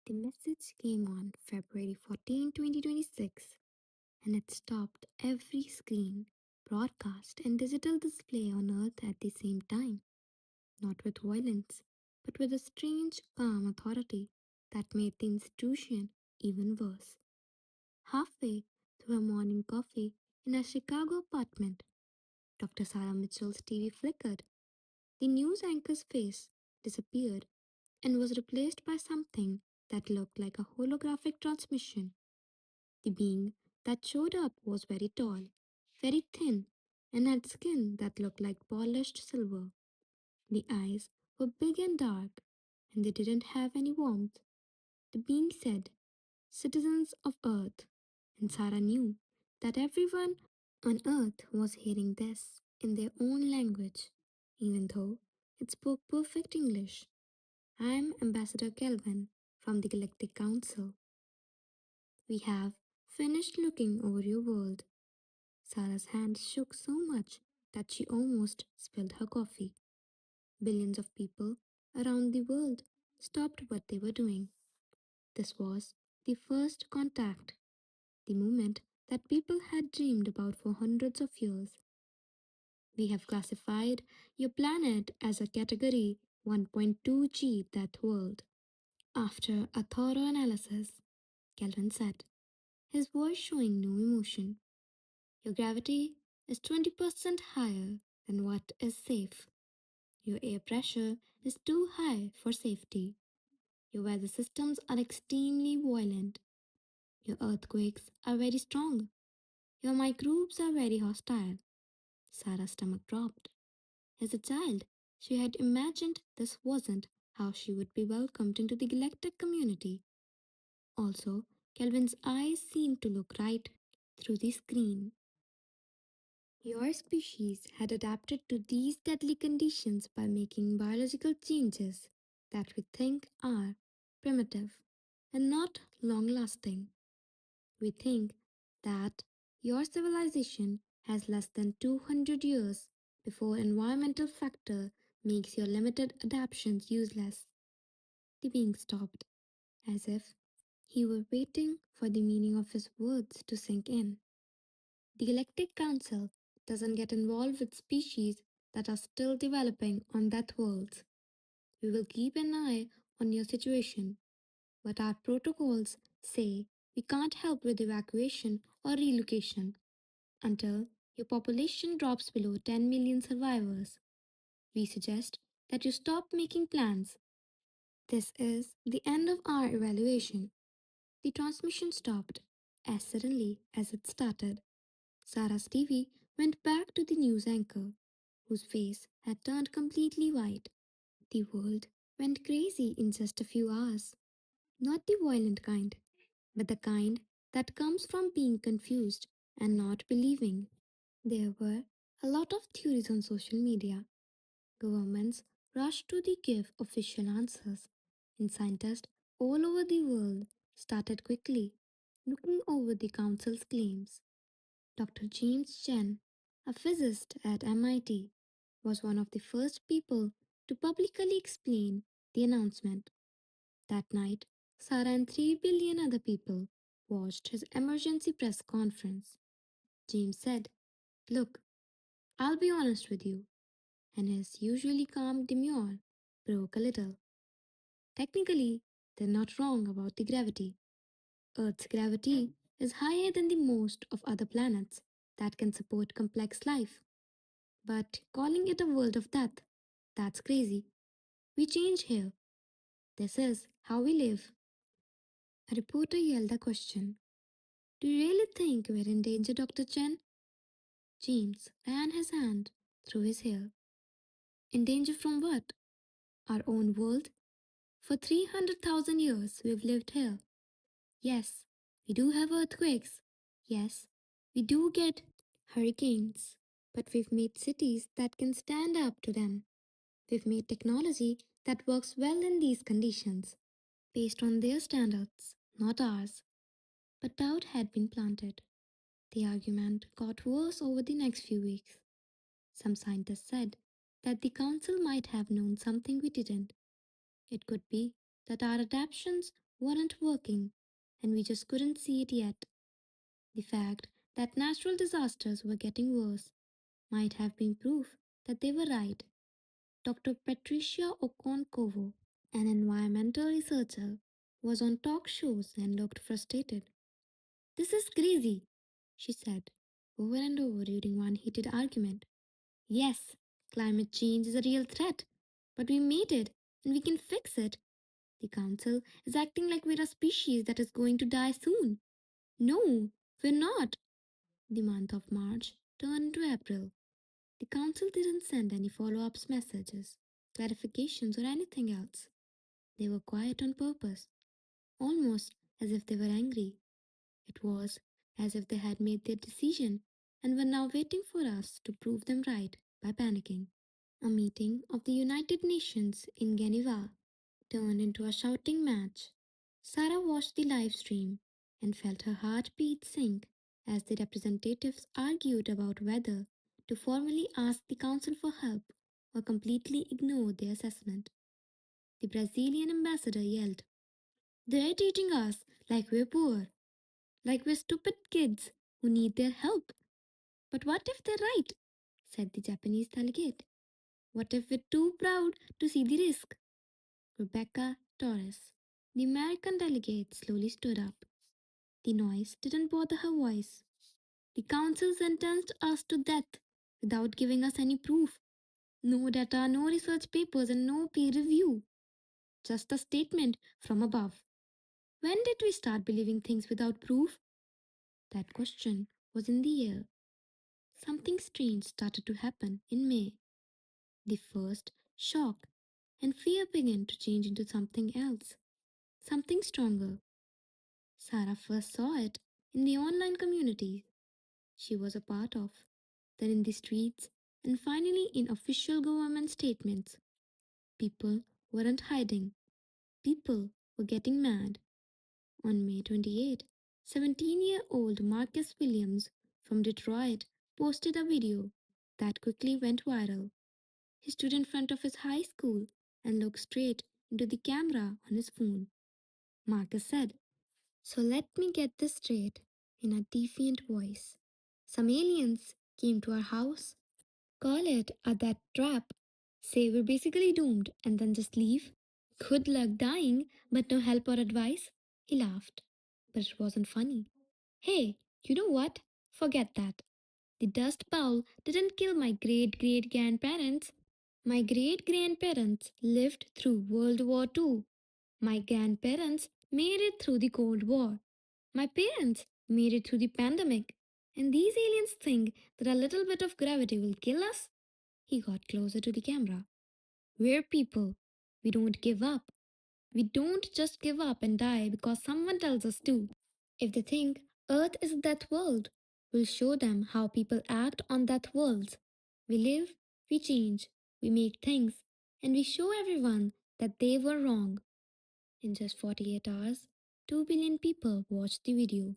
The message came on February 14, 2026, and it stopped every screen, broadcast, and digital display on Earth at the same time, not with violence, but with a strange, calm authority that made the institution even worse. Halfway through a morning coffee in a Chicago apartment, Dr. Sarah Mitchell's TV flickered. The news anchor's face disappeared and was replaced by something that looked like a holographic transmission. The being that showed up was very tall, very thin, and had skin that looked like polished silver. The eyes were big and dark, and they didn't have any warmth. The being said, "Citizens of Earth," and Sarah knew that everyone on Earth was hearing this in their own language, even though it spoke perfect English. "I'm Ambassador Kelvin from the Galactic Council. We have finished looking over your world." Sarah's hand shook so much that she almost spilled her coffee. Billions of people around the world stopped what they were doing. This was the first contact, the moment that people had dreamed about for hundreds of years. "We have classified your planet as a category 1.2G, that world." After a thorough analysis, Kelvin said, his voice showing no emotion, "Your gravity is 20% higher than what is safe. Your air pressure is too high for safety. Your weather systems are extremely violent. Your earthquakes are very strong. Your microbes are very hostile." Sarah's stomach dropped. As a child, she had imagined this wasn't how she would be welcomed into the galactic community. Also, Kelvin's eyes seemed to look right through the screen. "Your species had adapted to these deadly conditions by making biological changes that we think are primitive and not long lasting. We think that your civilization has less than 200 years before environmental factor makes your limited adaptations useless." The being stopped, as if he were waiting for the meaning of his words to sink in. "The Galactic Council doesn't get involved with species that are still developing on that world. We will keep an eye on your situation, but our protocols say we can't help with evacuation or relocation until your population drops below 10 million survivors. We suggest that you stop making plans. This is the end of our evaluation." The transmission stopped as suddenly as it started. Sarah's TV went back to the news anchor, whose face had turned completely white. The world went crazy in just a few hours. Not the violent kind, but the kind that comes from being confused and not believing. There were a lot of theories on social media. Governments rushed to give official answers, and scientists all over the world started quickly looking over the council's claims. Dr. James Chen, a physicist at MIT, was one of the first people to publicly explain the announcement. That night, Sarah and 3 billion other people watched his emergency press conference. James said, "Look, I'll be honest with you," and his usually calm demeanor broke a little. "Technically, they're not wrong about the gravity. Earth's gravity is higher than the most of other planets that can support complex life. But calling it a world of death, that's crazy. We change here. This is how we live." A reporter yelled a question. "Do you really think we're in danger, Dr. Chen?" James ran his hand through his hair. "In danger from what? Our own world? For 300,000 years we've lived here. Yes, we do have earthquakes. Yes, we do get hurricanes. But we've made cities that can stand up to them. We've made technology that works well in these conditions, based on their standards, not ours." But doubt had been planted. The argument got worse over the next few weeks. Some scientists said that the council might have known something we didn't. It could be that our adaptations weren't working, and we just couldn't see it yet. The fact that natural disasters were getting worse might have been proof that they were right. Dr. Patricia Okonkwo, an environmental researcher, was on talk shows and looked frustrated. This is crazy, she said over and over during one heated argument. Yes, climate change is a real threat, but we made it and we can fix it. The council is acting like we're a species that is going to die soon. No, we're not. The month of March turned into April. The council didn't send any follow up messages, clarifications, or anything else. They were quiet on purpose, almost as if they were angry. It was as if they had made their decision and were now waiting for us to prove them right by panicking. A meeting of the United Nations in Geneva turned into a shouting match. Sarah watched the live stream and felt her heartbeat sink as the representatives argued about whether to formally ask the Council for help or completely ignore their assessment. The Brazilian ambassador yelled, "They're treating us like we're poor, like we're stupid kids who need their help." "But what if they're right?" said the Japanese delegate. "What if we're too proud to see the risk?" Rebecca Torres, the American delegate, slowly stood up. The noise didn't bother her voice. "The council sentenced us to death without giving us any proof. No data, no research papers, and no peer review. Just a statement from above. When did we start believing things without proof?" That question was in the air. Something strange started to happen in May. The first shock and fear began to change into something else, something stronger. Sarah first saw it in the online community she was a part of, then in the streets, and finally in official government statements. People weren't hiding, people were getting mad. On May 28, 17-year-old Marcus Williams from Detroit posted a video that quickly went viral. He stood in front of his high school and looked straight into the camera on his phone. Marcus said, "So let me get this straight," in a defiant voice. "Some aliens came to our house, call it a death trap, say we're basically doomed, and then just leave. Good luck dying, but no help or advice." He laughed, but it wasn't funny. "Hey, you know what? Forget that. The Dust Bowl didn't kill my great great grandparents. My great grandparents lived through World War II. My grandparents made it through the Cold War. My parents made it through the pandemic. And these aliens think that a little bit of gravity will kill us?" He got closer to the camera. "We're people. We don't give up. We don't just give up and die because someone tells us to. If they think Earth is that world, we'll show them how people act on that world. We live, we change, we make things, and we show everyone that they were wrong." In just 48 hours, 2 billion people watched the video.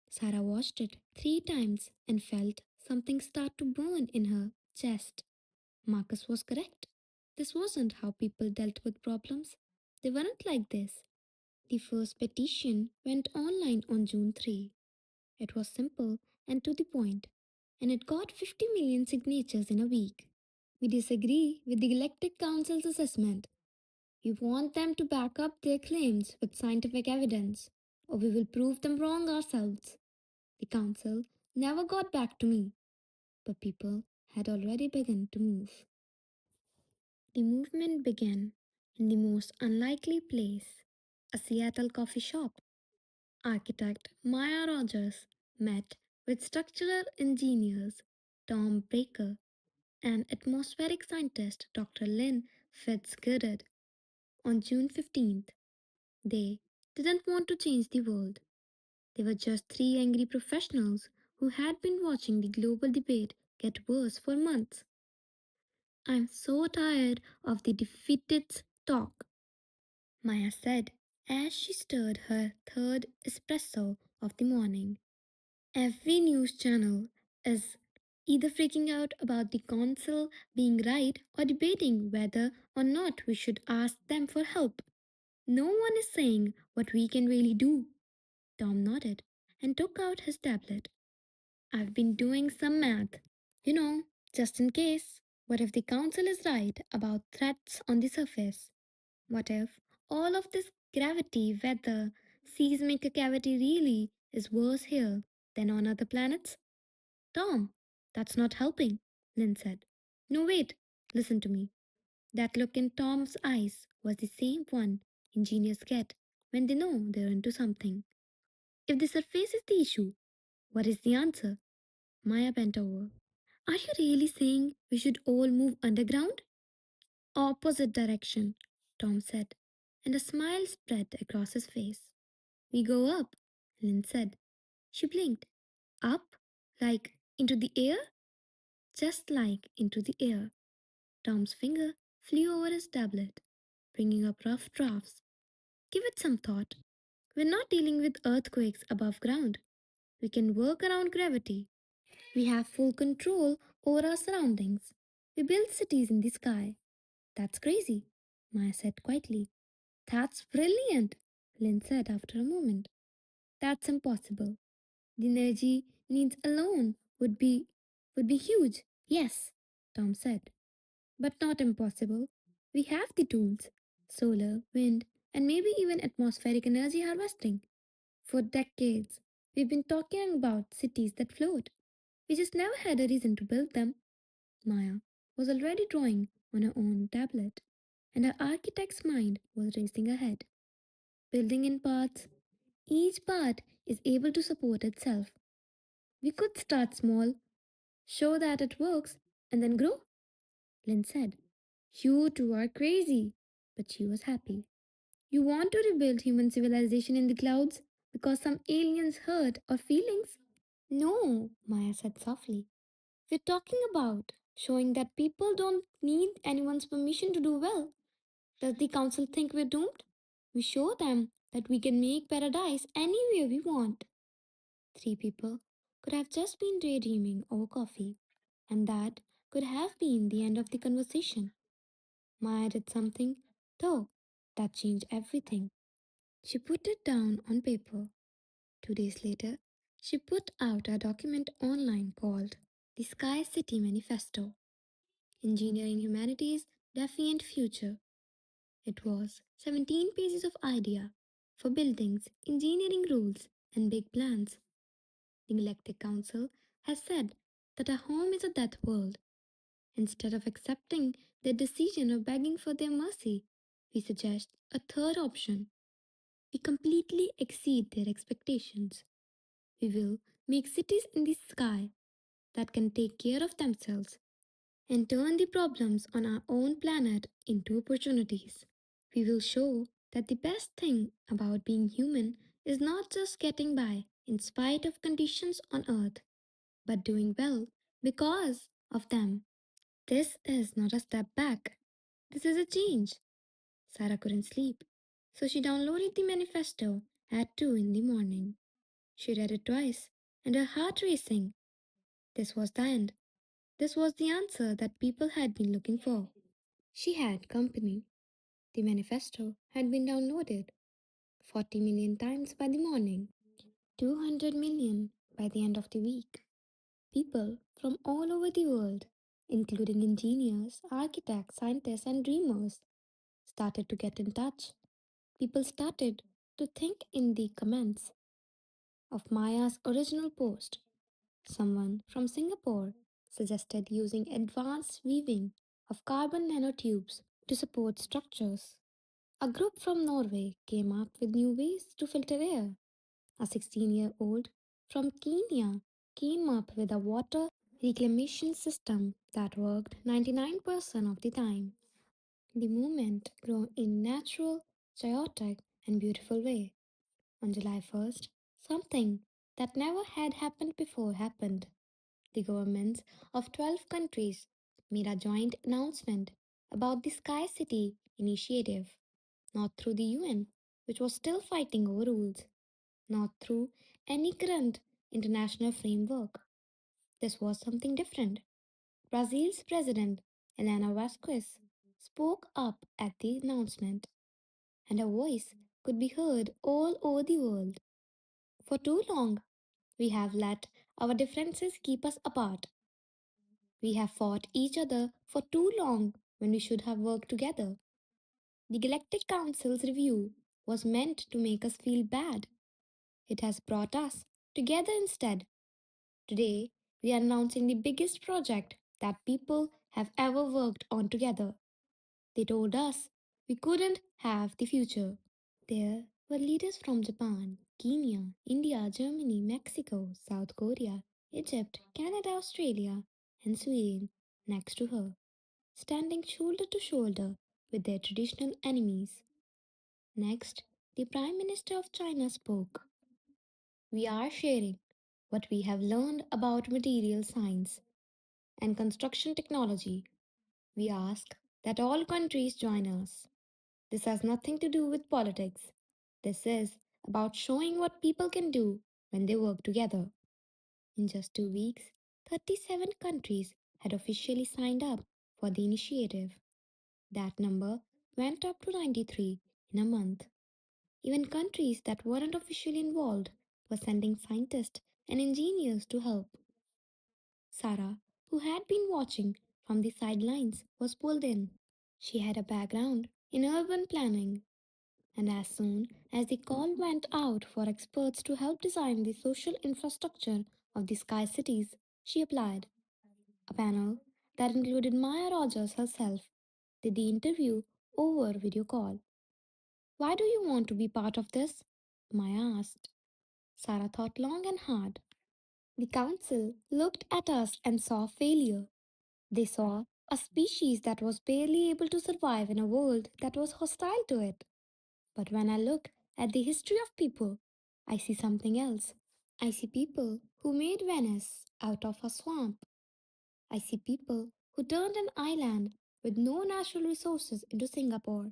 Sarah watched it 3 times and felt something start to burn in her chest. Marcus was correct. This wasn't how people dealt with problems. They weren't like this. The first petition went online on June 3. It was simple and to the point, and it got 50 million signatures in a week. "We disagree with the Galactic Council's assessment. We want them to back up their claims with scientific evidence, or we will prove them wrong ourselves." The council never got back to me, but people had already begun to move. The movement began in the most unlikely place, a Seattle coffee shop. Architect Maya Rogers met with structural engineers Tom Baker and atmospheric scientist Dr. Lynn Fitzgerald on June 15th. They didn't want to change the world. They were just three angry professionals who had been watching the global debate get worse for months. "I'm so tired of the defeateds' talk," Maya said as she stirred her third espresso of the morning. "Every news channel is either freaking out about the council being right or debating whether or not we should ask them for help. No one is saying what we can really do. Tom nodded and took out his tablet. I've been doing some math. You know, just in case. What if the council is right about threats on the surface? What if all of this gravity, weather, seismic activity really is worse here than on other planets? Tom, that's not helping, Lynn said. No, wait, listen to me. That look in Tom's eyes was the same one engineers get when they know they're into something. If the surface is the issue, what is the answer? Maya bent over. Are you really saying we should all move underground? Opposite direction, Tom said, and a smile spread across his face. We go up, Lynn said. She blinked. Up? Like into the air? Just like into the air. Tom's finger flew over his tablet, bringing up rough drafts. Give it some thought. We're not dealing with earthquakes above ground. We can work around gravity. We have full control over our surroundings. We build cities in the sky. That's crazy, Maya said quietly. That's brilliant, Lynn said after a moment. That's impossible. The energy needs alone would be huge. Yes, Tom said. But not impossible. We have the tools. Solar, wind, and maybe even atmospheric energy harvesting. For decades, we've been talking about cities that float. We just never had a reason to build them. Maya was already drawing on her own tablet, and her architect's mind was racing ahead. Building in parts, each part is able to support itself. We could start small, show that it works, and then grow, Lynn said. You two are crazy. But she was happy. You want to rebuild human civilization in the clouds because some aliens hurt our feelings? No, Maya said softly. We're talking about showing that people don't need anyone's permission to do well. Does the council think we're doomed? We show them that we can make paradise anywhere we want. Three people could have just been daydreaming over coffee, and that could have been the end of the conversation. Maya did something, though, that changed everything. She put it down on paper. 2 days later, she put out a document online called the Sky City Manifesto, Engineering Humanity's Defiant Future. It was 17 pages of idea for buildings, engineering rules, and big plans. The Galactic Council has said that a home is a death world. Instead of accepting their decision or begging for their mercy, we suggest a third option. We completely exceed their expectations. We will make cities in the sky that can take care of themselves and turn the problems on our own planet into opportunities. We will show that the best thing about being human is not just getting by in spite of conditions on Earth, but doing well because of them. This is not a step back. This is a change. Sarah couldn't sleep, so she downloaded the manifesto at 2 in the morning. She read it twice, and her heart racing. This was the end. This was the answer that people had been looking for. She had company. The manifesto had been downloaded 40 million times by the morning, 200 million by the end of the week. People from all over the world, including engineers, architects, scientists, and dreamers, started to get in touch. People started to think in the comments of Maya's original post. Someone from Singapore suggested using advanced weaving of carbon nanotubes to support structures. A group from Norway came up with new ways to filter air. A 16-year-old from Kenya came up with a water reclamation system that worked 99% of the time. The movement grew in natural, chaotic, and beautiful way. On July 1st, something that never had happened before happened. The governments of 12 countries made a joint announcement about the Sky City initiative, not through the UN, which was still fighting over rules, not through any current international framework. This was something different. Brazil's president, Helena Vasquez, spoke up at the announcement. and her voice could be heard all over the world. For too long, we have let our differences keep us apart. We have fought each other for too long when we should have worked together. The Galactic Council's review was meant to make us feel bad. It has brought us together instead. Today, we are announcing the biggest project that people have ever worked on together. They told us we couldn't have the future. There were leaders from Japan, Kenya, India, Germany, Mexico, South Korea, Egypt, Canada, Australia, and Sweden next to her, standing shoulder to shoulder with their traditional enemies. Next, the Prime Minister of China spoke. We are sharing what we have learned about material science and construction technology. We ask that all countries join us. This has nothing to do with politics. This is about showing what people can do when they work together. In just 2 weeks, 37 countries had officially signed up for the initiative. That number went up to 93 in a month. Even countries that weren't officially involved were sending scientists and engineers to help. Sarah, who had been watching from the sidelines, was pulled in. She had a background in urban planning, and as soon as the call went out for experts to help design the social infrastructure of the sky cities, she applied. A panel that included Maya Rogers herself did the interview over video call. Why do you want to be part of this? Maya asked. Sarah thought long and hard. The council looked at us and saw failure. They saw a species that was barely able to survive in a world that was hostile to it. But when I look at the history of people, I see something else. I see people who made Venice out of a swamp. I see people who turned an island with no natural resources into Singapore.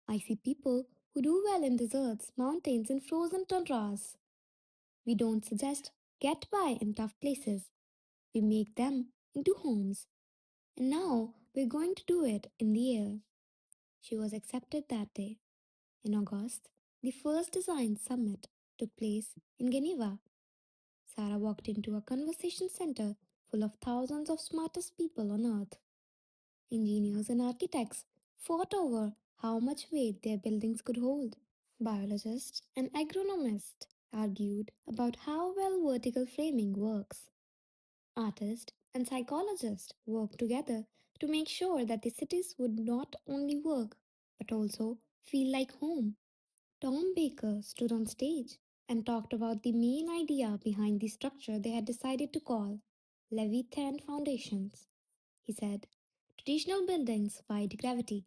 I see people who do well in deserts, mountains, and frozen tundras. We don't suggest get by in tough places, we make them into homes. And now we're going to do it in the air. She was accepted that day. In August, the first design summit took place in Geneva. Sarah walked into a conversation center full of thousands of smartest people on earth. Engineers and architects fought over how much weight their buildings could hold. Biologists and agronomists argued about how well vertical framing works. Artists and psychologists worked together to make sure that the cities would not only work but also feel like home. Tom Baker stood on stage and talked about the main idea behind the structure they had decided to call Leviathan Foundations. He said, traditional buildings fight gravity.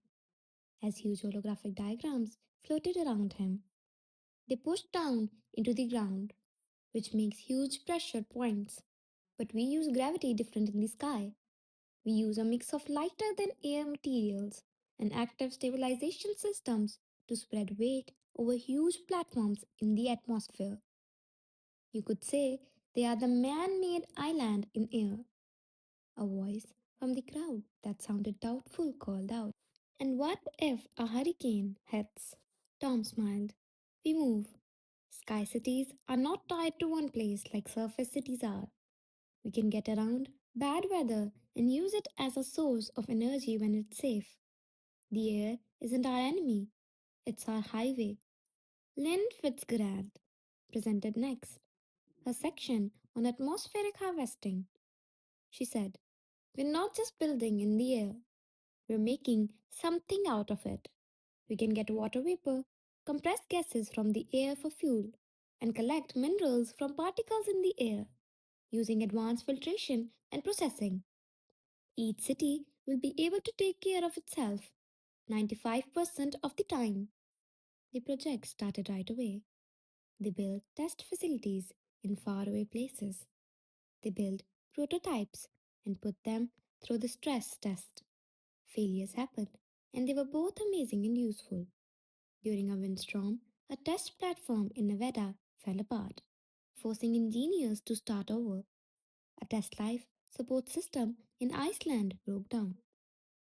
As huge holographic diagrams floated around him, they pushed down into the ground, which makes huge pressure points. But we use gravity different in the sky. We use a mix of lighter than air materials and active stabilization systems to spread weight over huge platforms in the atmosphere. You could say they are the man made island in air. A voice from the crowd that sounded doubtful called out. And what if a hurricane hits? Tom smiled. We move. Sky cities are not tied to one place like surface cities are. We can get around bad weather and use it as a source of energy when it's safe. The air isn't our enemy, it's our highway. Lynn Fitzgerald presented next, a section on atmospheric harvesting. She said, we're not just building in the air, we're making something out of it. We can get water vapor, compressed gases from the air for fuel, and collect minerals from particles in the air using advanced filtration and processing. Each city will be able to take care of itself 95% of the time. The project started right away. They built test facilities in faraway places. They built prototypes and put them through the stress test. Failures happened, and they were both amazing and useful. During a windstorm, a test platform in Nevada fell apart, forcing engineers to start over. A test life support system in Iceland broke down,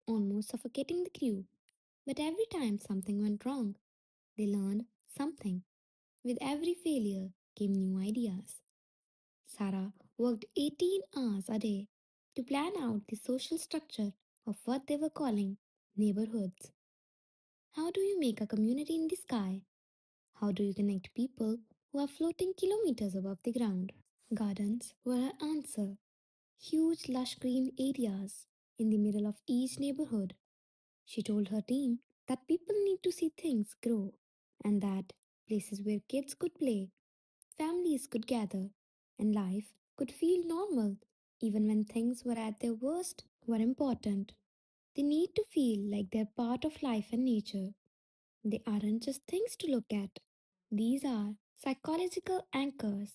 almost suffocating the crew. But every time something went wrong, They learned something. With every failure came new ideas. Sarah worked 18 hours a day to plan out the social structure of what they were calling neighborhoods. How do you make a community in the sky? How do you connect people who are floating kilometers above the ground? Gardens were her answer. Huge lush green areas in the middle of each neighborhood. She told her team that people need to see things grow and that places where kids could play, families could gather, and life could feel normal even when things were at their worst were important. They need to feel like they're part of life and nature. They aren't just things to look at. These are psychological anchors.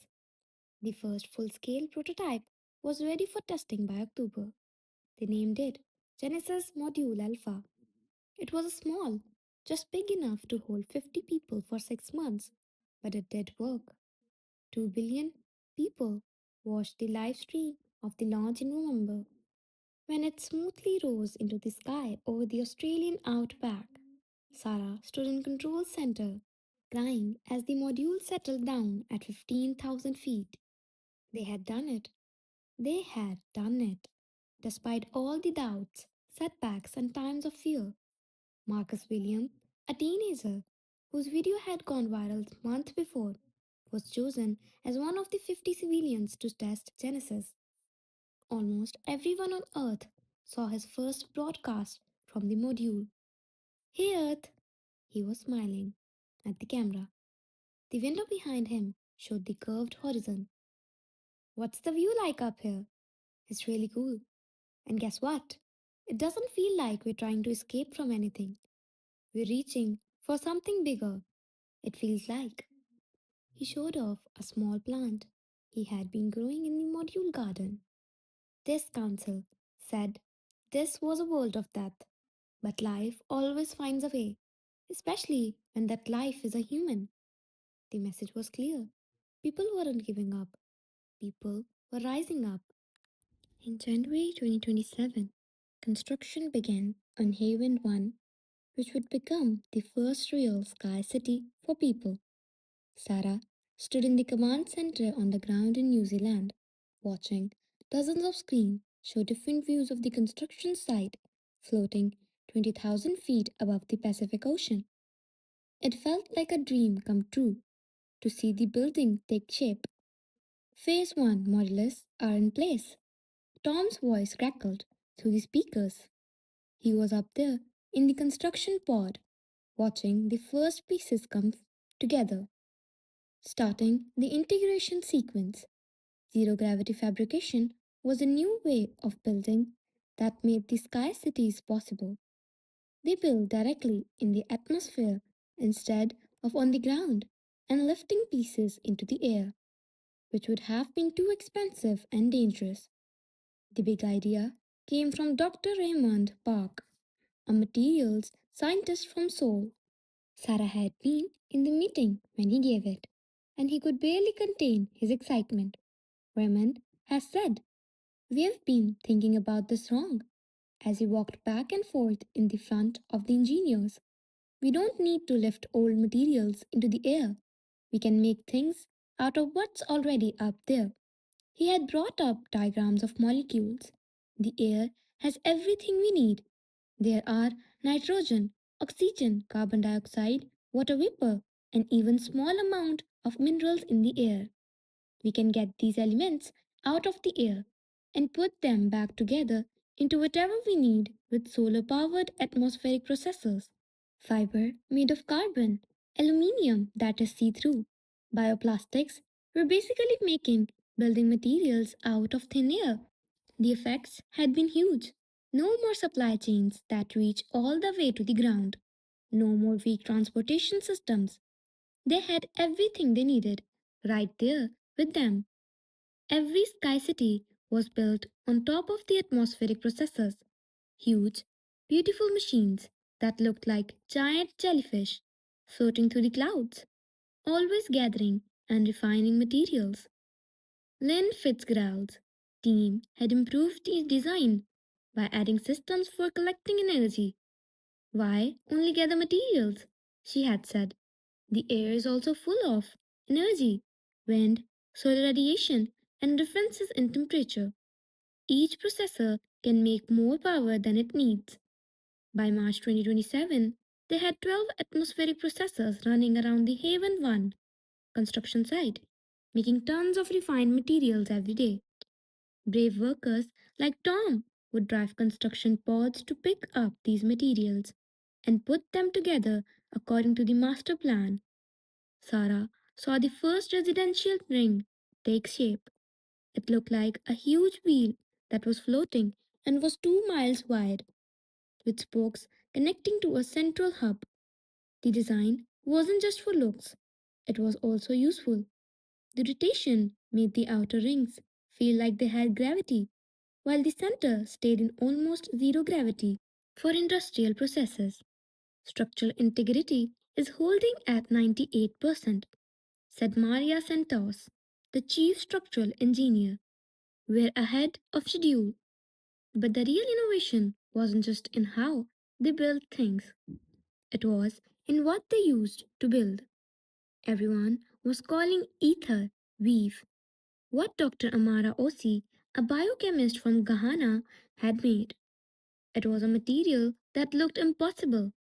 The first full scale prototype was ready for testing by October. They named it Genesis Module Alpha. It was small, just big enough to hold 50 people for 6 months, but it did work. 2 billion people watched the live stream of the launch in November when it smoothly rose into the sky over the Australian outback. Sarah stood in control center, crying as the module settled down at 15,000 feet. They had done it. They had done it. Despite all the doubts, setbacks, and times of fear, Marcus William, a teenager whose video had gone viral months before, was chosen as one of the 50 civilians to test Genesis. Almost everyone on Earth saw his first broadcast from the module. Hey Earth! He was smiling at the camera. The window behind him showed the curved horizon. What's the view like up here? It's really cool. And guess what? It doesn't feel like we're trying to escape from anything. We're reaching for something bigger. It feels like. He showed off a small plant he had been growing in the module garden. This council said this was a world of death, but life always finds a way, especially when that life is a human. The message was clear. People weren't giving up, people were rising up. In January 2027, construction began on Haven 1, which would become the first real sky city for people. Sarah stood in the command center on the ground in New Zealand, watching dozens of screens show different views of the construction site floating 20,000 feet above the Pacific Ocean. It felt like a dream come true to see the building take shape. Phase 1 modulars are in place. Tom's voice crackled through the speakers. He was up there in the construction pod, watching the first pieces come together. Starting the integration sequence, zero gravity fabrication was a new way of building that made the sky cities possible. They built directly in the atmosphere instead of on the ground and lifting pieces into the air, which would have been too expensive and dangerous. The big idea came from Dr. Raymond Park, a materials scientist from Seoul. Sarah had been in the meeting when he gave it, and he could barely contain his excitement. Raymond has said, "We've been thinking about this wrong," as he walked back and forth in the front of the engineers. "We don't need to lift old materials into the air. We can make things out of what's already up there." He had brought up diagrams of molecules. The air has everything we need. There are nitrogen, oxygen, carbon dioxide, water vapor, and even small amount of minerals in the air. We can get these elements out of the air and put them back together into whatever we need with solar powered atmospheric processors. Fiber made of carbon, aluminium that is see through, bioplastics. We're basically making building materials out of thin air. The effects had been huge. No more supply chains that reach all the way to the ground. No more weak transportation systems. They had everything they needed right there with them. Every sky city was built on top of the atmospheric processors. Huge, beautiful machines that looked like giant jellyfish floating through the clouds, always gathering and refining materials. Lynn Fitzgerald's team had improved the design by adding systems for collecting energy. "Why only gather materials?" she had said. The air is also full of energy, wind, solar radiation, and differences in temperature. Each processor can make more power than it needs. By March 2027, they had 12 atmospheric processors running around the Haven 1 construction site, making tons of refined materials every day. Brave workers like Tom would drive construction pods to pick up these materials and put them together according to the master plan. Sarah saw the first residential ring take shape. It looked like a huge wheel that was floating and was 2 miles wide, with spokes connecting to a central hub. The design wasn't just for looks, it was also useful. The rotation made the outer rings feel like they had gravity, while the center stayed in almost zero gravity. For industrial processes, structural integrity is holding at 98%, said Maria Santos, the chief structural engineer. We're ahead of schedule. But the real innovation wasn't just in how they built things, it was in what they used to build. Everyone was calling ether weave, what Dr. Amara Ossi, a biochemist from Ghana, had made. It was a material that looked impossible.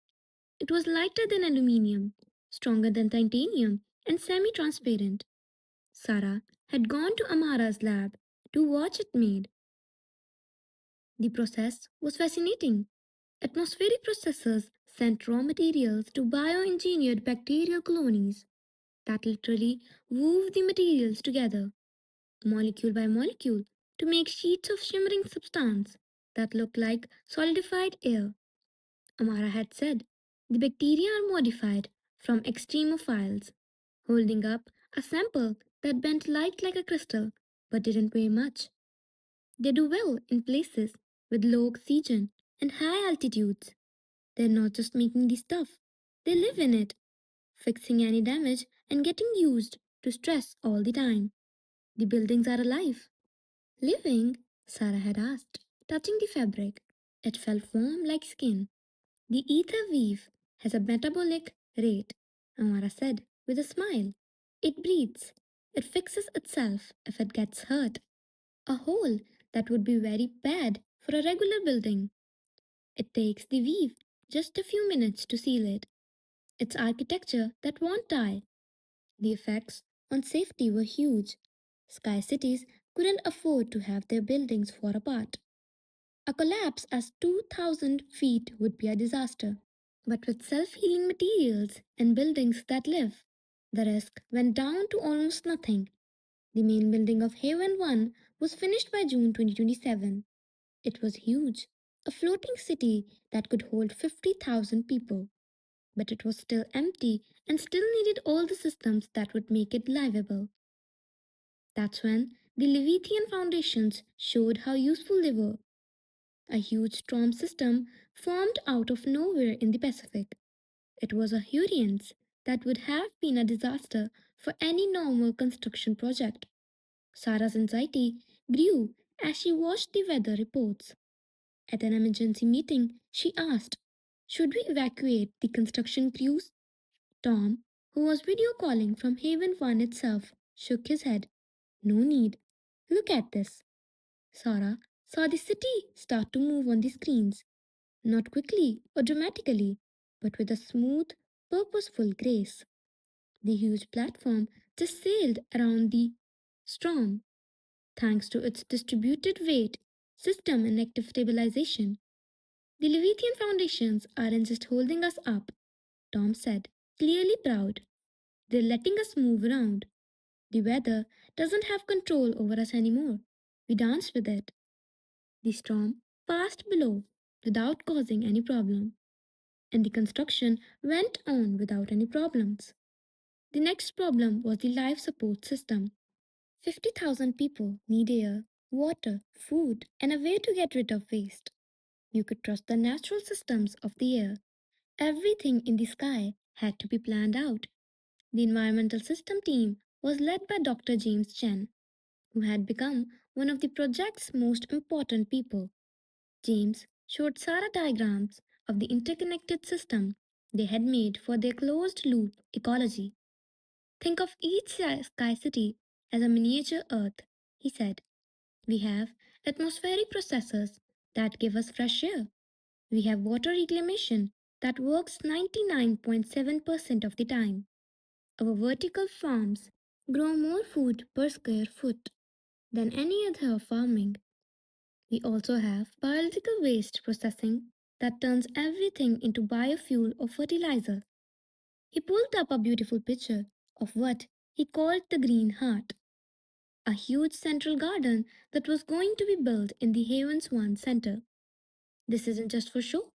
It was lighter than aluminium, stronger than titanium, and semi transparent. Sarah had gone to Amara's lab to watch it made. The process was fascinating. Atmospheric processors sent raw materials to bioengineered bacterial colonies that literally wove the materials together, molecule by molecule, to make sheets of shimmering substance that looked like solidified air. Amara had said the bacteria are modified from extremophiles, holding up a sample that bent light like a crystal but didn't weigh much. They do well in places with low oxygen and high altitudes. They're not just making the stuff, they live in it, fixing any damage and getting used to stress all the time. The buildings are alive. Living? Sarah had asked, touching the fabric. It felt warm like skin. The ether weave has a metabolic rate, Amara said with a smile. It breathes. It fixes itself if it gets hurt. A hole that would be very bad for a regular building. It takes the weave just a few minutes to seal it. It's architecture that won't die. The effects on safety were huge. Sky cities couldn't afford to have their buildings fall apart. A collapse as 2,000 feet would be a disaster. But with self healing materials and buildings that live, the risk went down to almost nothing. The main building of Haven 1 was finished by June 2027. It was huge, a floating city that could hold 50,000 people. But it was still empty and still needed all the systems that would make it livable. That's when the Leviathan foundations showed how useful they were. A huge storm system formed out of nowhere in the Pacific. It was a hurricane that would have been a disaster for any normal construction project. Sarah's anxiety grew as she watched the weather reports. At an emergency meeting, she asked, should we evacuate the construction crews? Tom, who was video calling from Haven 1 itself, shook his head. No need. Look at this. Sarah saw the city start to move on the screens, not quickly or dramatically, but with a smooth, purposeful grace. The huge platform just sailed around the storm, thanks to its distributed weight system and active stabilization. The Leviathan foundations aren't just holding us up, Tom said, clearly proud. They're letting us move around. The weather doesn't have control over us anymore. We dance with it. The storm passed below without causing any problem, and the construction went on without any problems. The next problem was the life support system. 50,000 people need air, water, food, and a way to get rid of waste. You could trust the natural systems of the air. Everything in the sky had to be planned out. The environmental system team was led by Dr. James Chen, who had become one of the project's most important people. James showed Sarah diagrams of the interconnected system. they had made for their closed loop ecology. Think of each sky city as a miniature Earth, he said. We have atmospheric processors that give us fresh air. We have water reclamation that works 99.7% of the time. Our vertical farms grow more food per square foot than any other farming. We also have biological waste processing that turns everything into biofuel or fertilizer. He pulled up a beautiful picture of what he called the Green Heart, a huge central garden that was going to be built in the Havens One Center. This isn't just for show.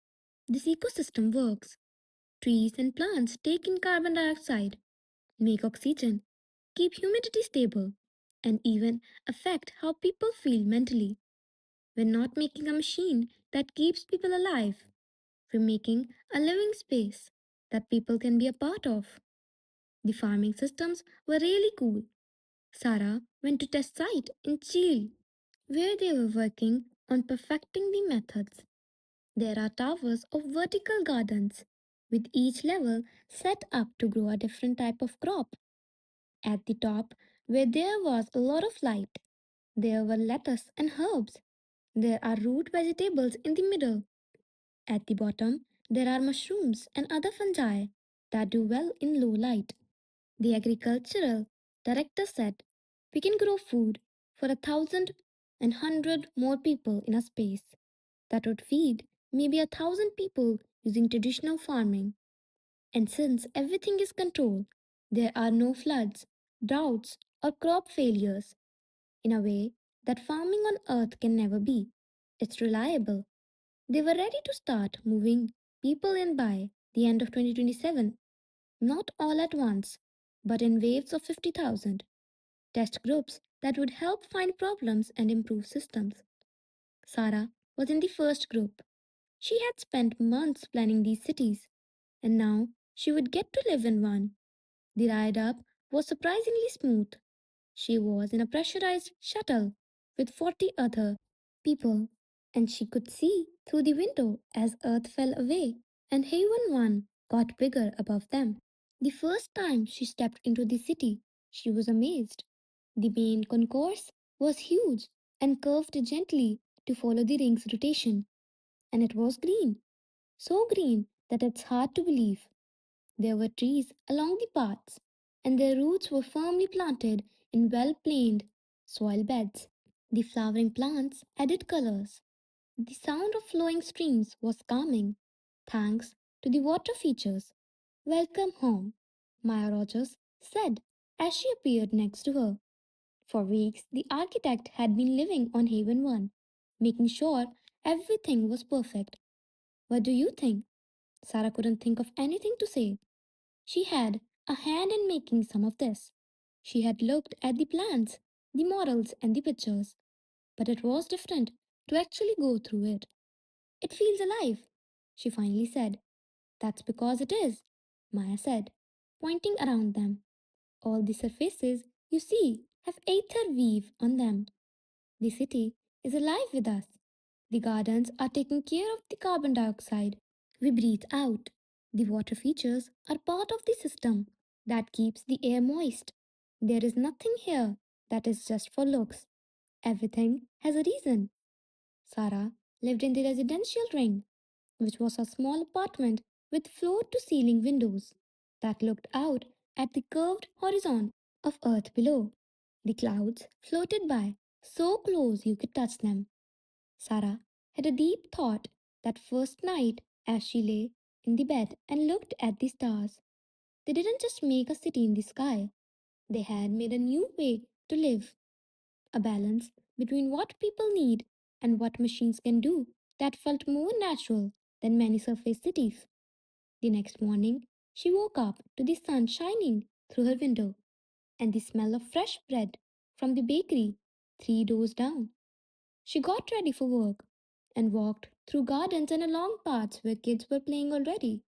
This ecosystem works. Trees and plants take in carbon dioxide, make oxygen, keep humidity stable, and even affect how people feel mentally. We're not making a machine that keeps people alive. We're making a living space that people can be a part of. The farming systems were really cool. Sarah went to test site in Chile, where they were working on perfecting the methods. There are towers of vertical gardens, with each level set up to grow a different type of crop. At the top, where there was a lot of light, there were lettuce and herbs. There are root vegetables in the middle. At the bottom, there are mushrooms and other fungi that do well in low light. The agricultural director said, "We can grow food for 1,100 more people in a space that would feed maybe 1,000 people using traditional farming. And since everything is controlled, there are no floods, droughts, or crop failures in a way that farming on Earth can never be. It's reliable." They were ready to start moving people in by the end of 2027, not all at once, but in waves of 50,000 test groups that would help find problems and improve systems. Sarah was in the first group. She had spent months planning these cities, and now she would get to live in one. The ride up was surprisingly smooth. She was in a pressurized shuttle with 40 other people, and she could see through the window as Earth fell away and Haven 1 got bigger above them. The first time she stepped into the city, she was amazed. The main concourse was huge and curved gently to follow the ring's rotation, and it was green, so green that it's hard to believe. There were trees along the paths, and their roots were firmly planted in well planed soil beds. The flowering plants added colors. The sound of flowing streams was calming, thanks to the water features. "Welcome home," Maya Rogers said as she appeared next to her. For weeks, the architect had been living on Haven 1, making sure everything was perfect. "What do you think?" Sarah couldn't think of anything to say. She had a hand in making some of this. She had looked at the plans, the models, and the pictures, but it was different to actually go through it. "It feels alive," she finally said. "That's because it is," Maya said, pointing around them. "All the surfaces you see have ether weave on them. The city is alive with us. The gardens are taking care of the carbon dioxide we breathe out. The water features are part of the system that keeps the air moist. There is nothing here that is just for looks. Everything has a reason." Sarah lived in the residential ring, which was a small apartment with floor to ceiling windows that looked out at the curved horizon of earth below. The clouds floated by, so close you could touch them. Sarah had a deep thought that first night as she lay in the bed and looked at the stars. They didn't just make a city in the sky, they had made a new way to live, a balance between what people need and what machines can do that felt more natural than many surface cities. The next morning, she woke up to the sun shining through her window and the smell of fresh bread from the bakery 3 doors down. She got ready for work and walked through gardens and along paths where kids were playing already.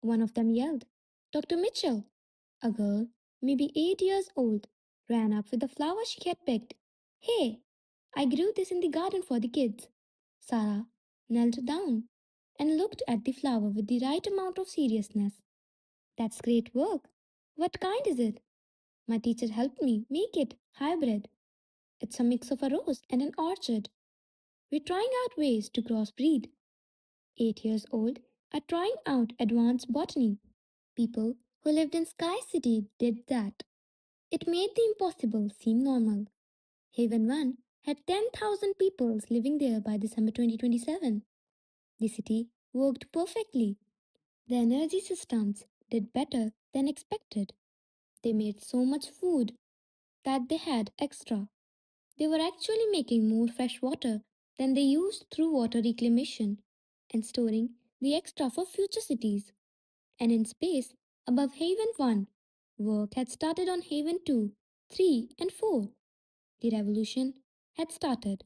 One of them yelled, "Dr. Mitchell!" A girl, maybe 8 years old, ran up with a flower she had picked. "Hey, I grew this in the garden for the kids." Sarah knelt down. and looked at the flower with the right amount of seriousness. That's great work. What kind is it? My teacher helped me make it hybrid. It's a mix of a rose and an orchid. We're trying out ways to crossbreed. 8 years old are trying out advanced botany. People who lived in Sky City did that. It made the impossible seem normal. Haven 1 had 10,000 people living there by December 2027. The city worked perfectly. The energy systems did better than expected. They made so much food that they had extra. They were actually making more fresh water than they used through water reclamation and storing the extra for future cities. And in space, above Haven 1, work had started on Haven 2, 3, and 4. The revolution had started.